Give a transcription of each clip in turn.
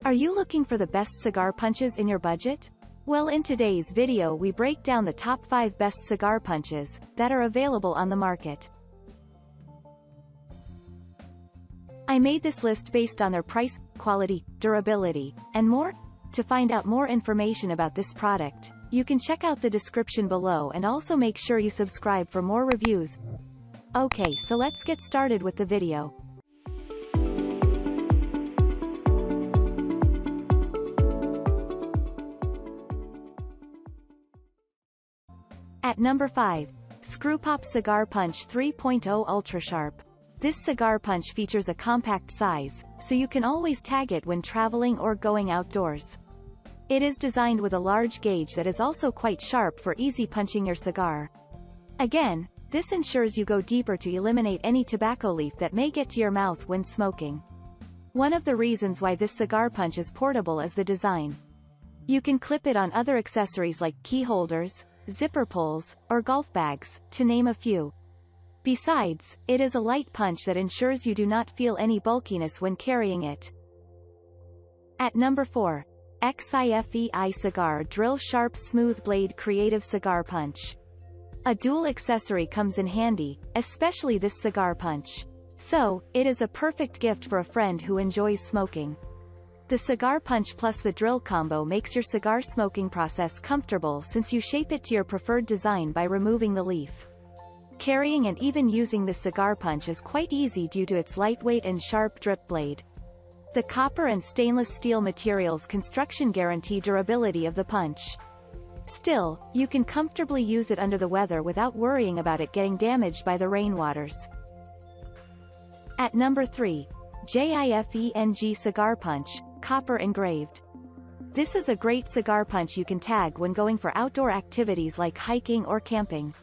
Are you looking for the best cigar punches in your budget? Well, in today's video we break down the top 5 best cigar punches that are available on the market. I made this list based on their price, quality, durability, and more. To find out more information about this product, you can check out the description below and also make sure you subscribe for more reviews. Okay, so let's get started with the video. At number 5. Screw Pop Cigar Punch 3.0 UltraSharp. This cigar punch features a compact size, so you can always tag it when traveling or going outdoors. It is designed with a large gauge that is also quite sharp for easy punching your cigar. Again, this ensures you go deeper to eliminate any tobacco leaf that may get to your mouth when smoking. One of the reasons why this cigar punch is portable is the design. You can clip it on other accessories like key holders, zipper pulls, or golf bags, to name a few. Besides, it is a light punch that ensures you do not feel any bulkiness when carrying it. At number 4. Xifvi Cigar Drill Sharp Smooth Blade Creative Cigar Punch. A dual accessory comes in handy, especially this cigar punch. So, it is a perfect gift for a friend who enjoys smoking. The cigar punch plus the drill combo makes your cigar smoking process comfortable since you shape it to your preferred design by removing the leaf. Carrying and even using the cigar punch is quite easy due to its lightweight and sharp drip blade. The copper and stainless steel materials construction guarantee durability of the punch. Still, you can comfortably use it under the weather without worrying about it getting damaged by the rainwaters. At number 3. Jifeng Cigar Punch, Copper Engraved. This is a great cigar punch you can tag when going for outdoor activities like hiking or camping.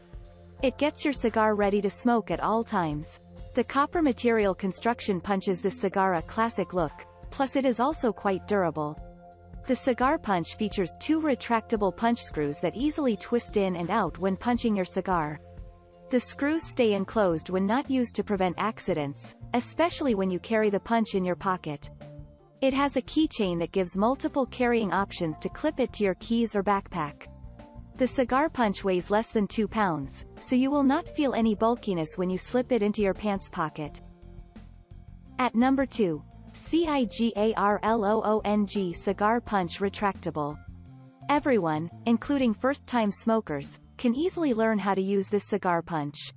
It gets your cigar ready to smoke at all times. The copper material construction punches this cigar a classic look, plus it is also quite durable. The cigar punch features 2 retractable punch screws that easily twist in and out when punching your cigar. The screws stay enclosed when not used to prevent accidents, especially when you carry the punch in your pocket. It has a keychain that gives multiple carrying options to clip it to your keys or backpack. The cigar punch weighs less than 2 pounds, so you will not feel any bulkiness when you slip it into your pants pocket. At number 2. Cigar Cigar Punch Retractable. Everyone, including first-time smokers, can easily learn how to use this cigar punch.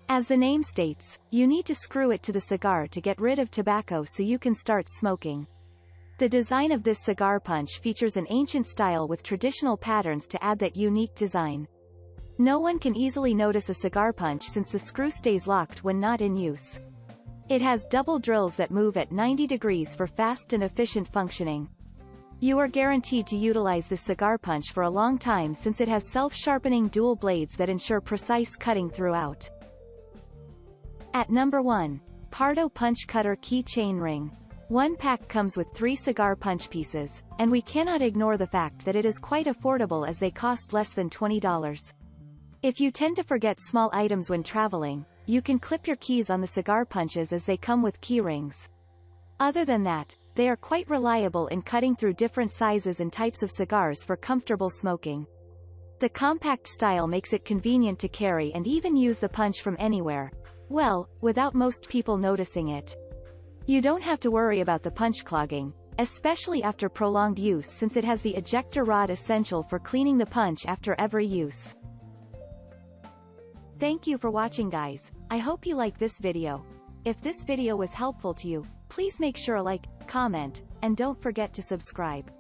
As the name states, you need to screw it to the cigar to get rid of tobacco so you can start smoking. The design of this cigar punch features an ancient style with traditional patterns to add that unique design. No one can easily notice a cigar punch since the screw stays locked when not in use. It has double drills that move at 90 degrees for fast and efficient functioning. You are guaranteed to utilize this cigar punch for a long time since it has self-sharpening dual blades that ensure precise cutting throughout. At number 1. Pardo Punch Cutter Keychain Ring. One pack comes with 3 cigar punch pieces, and we cannot ignore the fact that it is quite affordable as they cost less than $20. If you tend to forget small items when traveling, you can clip your keys on the cigar punches as they come with key rings. Other than that, they are quite reliable in cutting through different sizes and types of cigars for comfortable smoking. The compact style makes it convenient to carry and even use the punch from anywhere. Well, without most people noticing it. You don't have to worry about the punch clogging, especially after prolonged use since it has the ejector rod essential for cleaning the punch after every use. Thank you for watching, guys. I hope you like this video. If this video was helpful to you, please make sure to like, comment, and don't forget to subscribe.